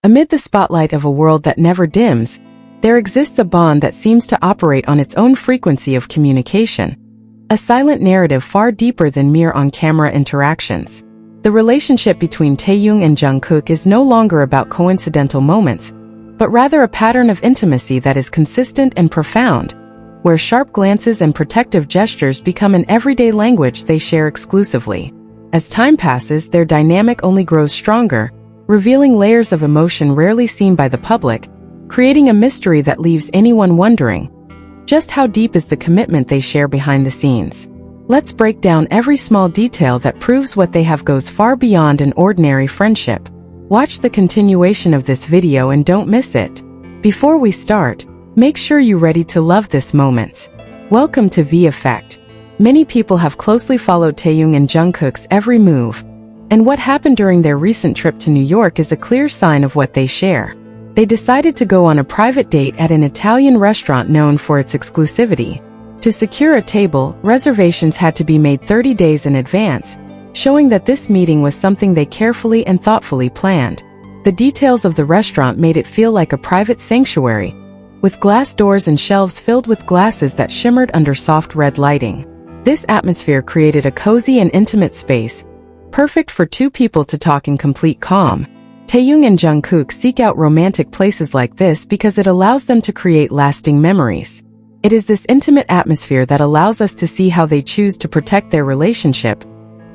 Amid the spotlight of a world that never dims, there exists a bond that seems to operate on its own frequency of communication. A silent narrative far deeper than mere on-camera interactions. The relationship between Taehyung and Jungkook is no longer about coincidental moments, but rather a pattern of intimacy that is consistent and profound, where sharp glances and protective gestures become an everyday language they share exclusively. As time passes, their dynamic only grows stronger, revealing layers of emotion rarely seen by the public, creating a mystery that leaves anyone wondering just how deep is the commitment they share behind the scenes. Let's break down every small detail that proves what they have goes far beyond an ordinary friendship. Watch the continuation of this video and don't miss it. Before we start, make sure you're ready to love this moments. Welcome to VKook. Many people have closely followed Taehyung and Jungkook's every move, and what happened during their recent trip to New York is a clear sign of what they share. They decided to go on a private date at an Italian restaurant known for its exclusivity. To secure a table, reservations had to be made 30 days in advance, showing that this meeting was something they carefully and thoughtfully planned. The details of the restaurant made it feel like a private sanctuary, with glass doors and shelves filled with glasses that shimmered under soft red lighting. This atmosphere created a cozy and intimate space, perfect for two people to talk in complete calm. Taehyung and Jungkook seek out romantic places like this because it allows them to create lasting memories. It is this intimate atmosphere that allows us to see how they choose to protect their relationship,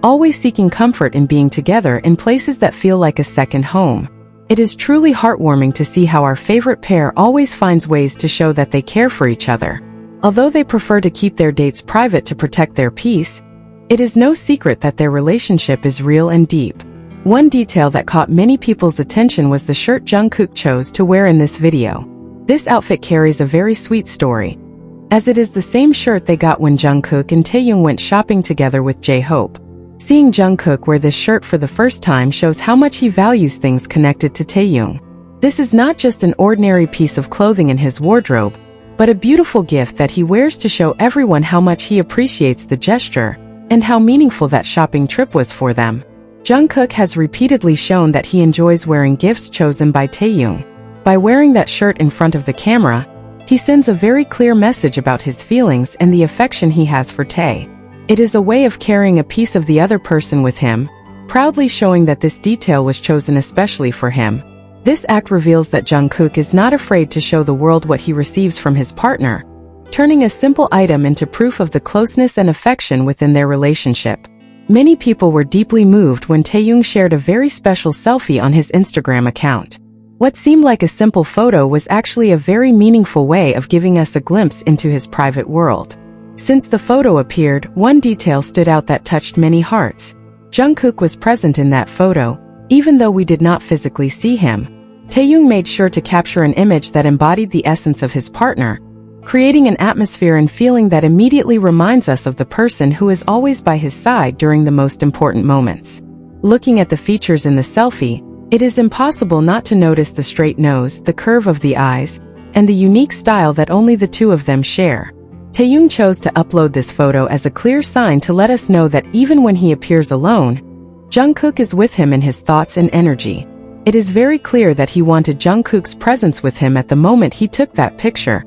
always seeking comfort in being together in places that feel like a second home. It is truly heartwarming to see how our favorite pair always finds ways to show that they care for each other. Although they prefer to keep their dates private to protect their peace, it is no secret that their relationship is real and deep. One detail that caught many people's attention was the shirt Jungkook chose to wear in this video. This outfit carries a very sweet story, as it is the same shirt they got when Jungkook and Taehyung went shopping together with J-Hope. Seeing Jungkook wear this shirt for the first time shows how much he values things connected to Taehyung. This is not just an ordinary piece of clothing in his wardrobe, but a beautiful gift that he wears to show everyone how much he appreciates the gesture and how meaningful that shopping trip was for them. Jungkook has repeatedly shown that he enjoys wearing gifts chosen by Taehyung. By wearing that shirt in front of the camera, he sends a very clear message about his feelings and the affection he has for Tae. It is a way of carrying a piece of the other person with him, proudly showing that this detail was chosen especially for him. This act reveals that Jungkook is not afraid to show the world what he receives from his partner, turning a simple item into proof of the closeness and affection within their relationship. Many people were deeply moved when Taehyung shared a very special selfie on his Instagram account. What seemed like a simple photo was actually a very meaningful way of giving us a glimpse into his private world. Since the photo appeared, one detail stood out that touched many hearts. Jungkook was present in that photo, even though we did not physically see him. Taehyung made sure to capture an image that embodied the essence of his partner, creating an atmosphere and feeling that immediately reminds us of the person who is always by his side during the most important moments. Looking at the features in the selfie, it is impossible not to notice the straight nose, the curve of the eyes, and the unique style that only the two of them share. Taehyung chose to upload this photo as a clear sign to let us know that even when he appears alone, Jungkook is with him in his thoughts and energy. It is very clear that he wanted Jungkook's presence with him at the moment he took that picture,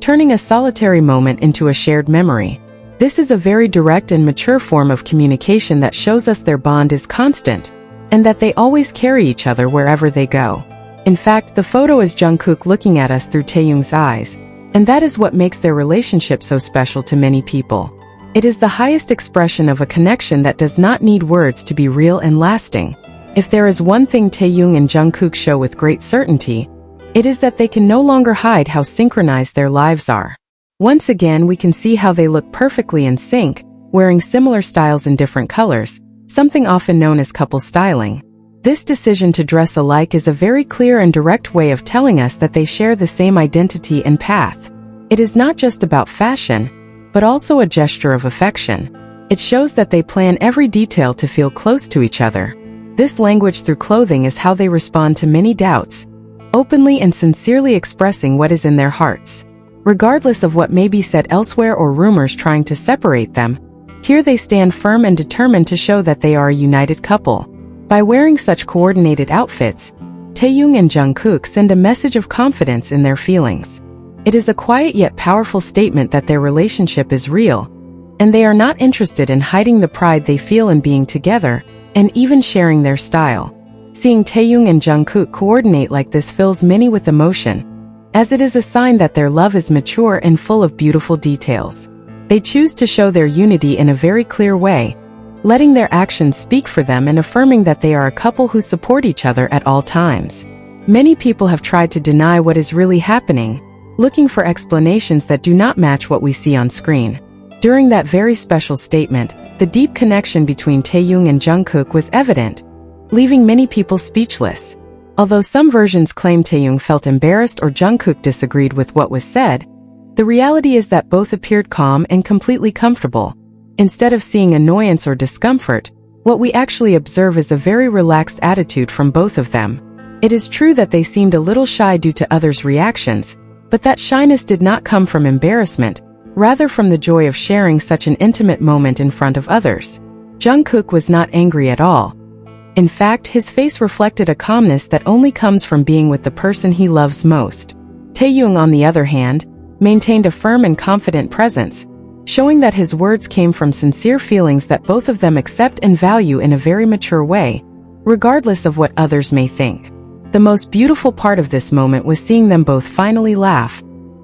turning a solitary moment into a shared memory. This is a very direct and mature form of communication that shows us their bond is constant, and that they always carry each other wherever they go. In fact, the photo is Jungkook looking at us through Taehyung's eyes, and that is what makes their relationship so special to many people. It is the highest expression of a connection that does not need words to be real and lasting. If there is one thing Taehyung and Jungkook show with great certainty, it is that they can no longer hide how synchronized their lives are. Once again, we can see how they look perfectly in sync, wearing similar styles in different colors, something often known as couple styling. This decision to dress alike is a very clear and direct way of telling us that they share the same identity and path. It is not just about fashion, but also a gesture of affection. It shows that they plan every detail to feel close to each other. This language through clothing is how they respond to many doubts, openly and sincerely expressing what is in their hearts. Regardless of what may be said elsewhere or rumors trying to separate them, here they stand firm and determined to show that they are a united couple. By wearing such coordinated outfits, Taehyung and Jungkook send a message of confidence in their feelings. It is a quiet yet powerful statement that their relationship is real, and they are not interested in hiding the pride they feel in being together, and even sharing their style. Seeing Taehyung and Jungkook coordinate like this fills many with emotion, as it is a sign that their love is mature and full of beautiful details. They choose to show their unity in a very clear way, letting their actions speak for them and affirming that they are a couple who support each other at all times. Many people have tried to deny what is really happening, looking for explanations that do not match what we see on screen. During that very special statement, the deep connection between Taehyung and Jungkook was evident, leaving many people speechless. Although some versions claim Taehyung felt embarrassed or Jungkook disagreed with what was said, the reality is that both appeared calm and completely comfortable. Instead of seeing annoyance or discomfort, what we actually observe is a very relaxed attitude from both of them. It is true that they seemed a little shy due to others' reactions, but that shyness did not come from embarrassment, rather from the joy of sharing such an intimate moment in front of others. Jungkook was not angry at all. In fact, his face reflected a calmness that only comes from being with the person he loves most. Taehyung, on the other hand, maintained a firm and confident presence, showing that his words came from sincere feelings that both of them accept and value in a very mature way, regardless of what others may think. The most beautiful part of this moment was seeing them both finally laugh,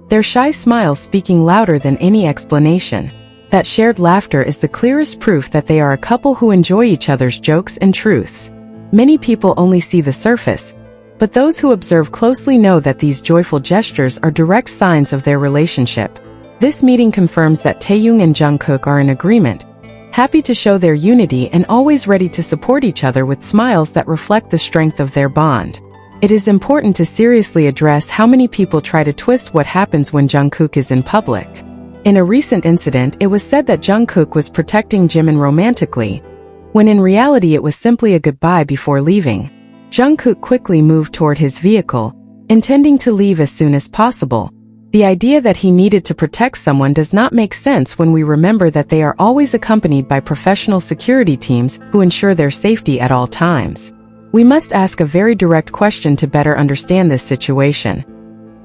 their shy smiles speaking louder than any explanation. That shared laughter is the clearest proof that they are a couple who enjoy each other's jokes and truths. Many people only see the surface, but those who observe closely know that these joyful gestures are direct signs of their relationship. This meeting confirms that Taehyung and Jungkook are in agreement, happy to show their unity and always ready to support each other with smiles that reflect the strength of their bond. It is important to seriously address how many people try to twist what happens when Jungkook is in public. In a recent incident, it was said that Jungkook was protecting Jimin romantically, when in reality it was simply a goodbye before leaving. Jungkook quickly moved toward his vehicle, intending to leave as soon as possible. The idea that he needed to protect someone does not make sense when we remember that they are always accompanied by professional security teams who ensure their safety at all times. We must ask a very direct question to better understand this situation.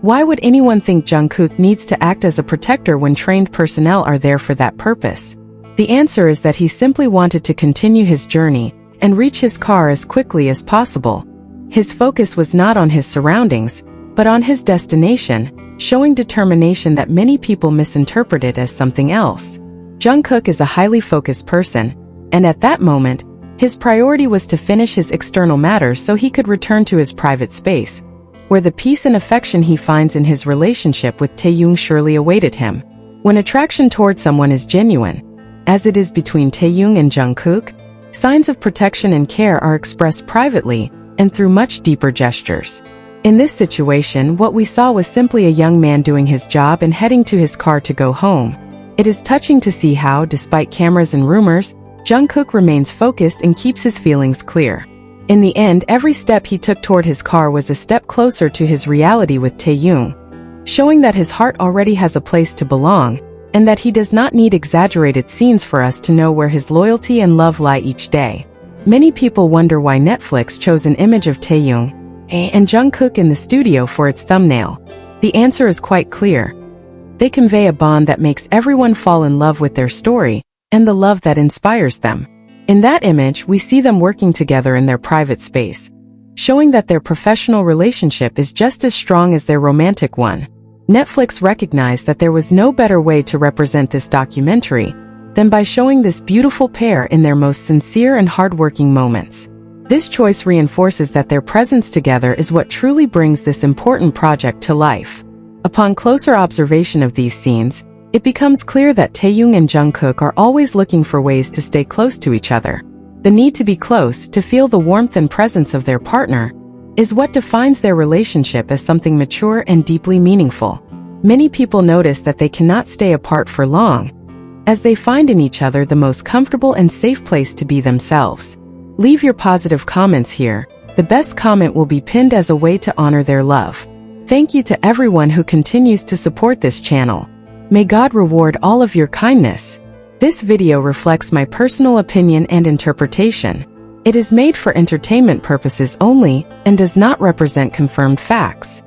Why would anyone think Jungkook needs to act as a protector when trained personnel are there for that purpose? The answer is that he simply wanted to continue his journey and reach his car as quickly as possible. His focus was not on his surroundings, but on his destination, showing determination that many people misinterpreted as something else. Jungkook is a highly focused person, and at that moment, his priority was to finish his external matters so he could return to his private space, where the peace and affection he finds in his relationship with Taehyung surely awaited him. When attraction toward someone is genuine, as it is between Taehyung and Jungkook, signs of protection and care are expressed privately and through much deeper gestures. In this situation, what we saw was simply a young man doing his job and heading to his car to go home. It is touching to see how, despite cameras and rumors, Jungkook remains focused and keeps his feelings clear. In the end, every step he took toward his car was a step closer to his reality with Taehyung, showing that his heart already has a place to belong, and that he does not need exaggerated scenes for us to know where his loyalty and love lie each day. Many people wonder why Netflix chose an image of Taehyung and Jungkook in the studio for its thumbnail. The answer is quite clear. They convey a bond that makes everyone fall in love with their story, and the love that inspires them. In that image, we see them working together in their private space, showing that their professional relationship is just as strong as their romantic one. Netflix recognized that there was no better way to represent this documentary than by showing this beautiful pair in their most sincere and hardworking moments. This choice reinforces that their presence together is what truly brings this important project to life. Upon closer observation of these scenes, it becomes clear that Taehyung and Jungkook are always looking for ways to stay close to each other. The need to be close, to feel the warmth and presence of their partner, is what defines their relationship as something mature and deeply meaningful. Many people notice that they cannot stay apart for long, as they find in each other the most comfortable and safe place to be themselves. Leave your positive comments here. The best comment will be pinned as a way to honor their love. Thank you to everyone who continues to support this channel. May God reward all of your kindness. This video reflects my personal opinion and interpretation. It is made for entertainment purposes only and does not represent confirmed facts.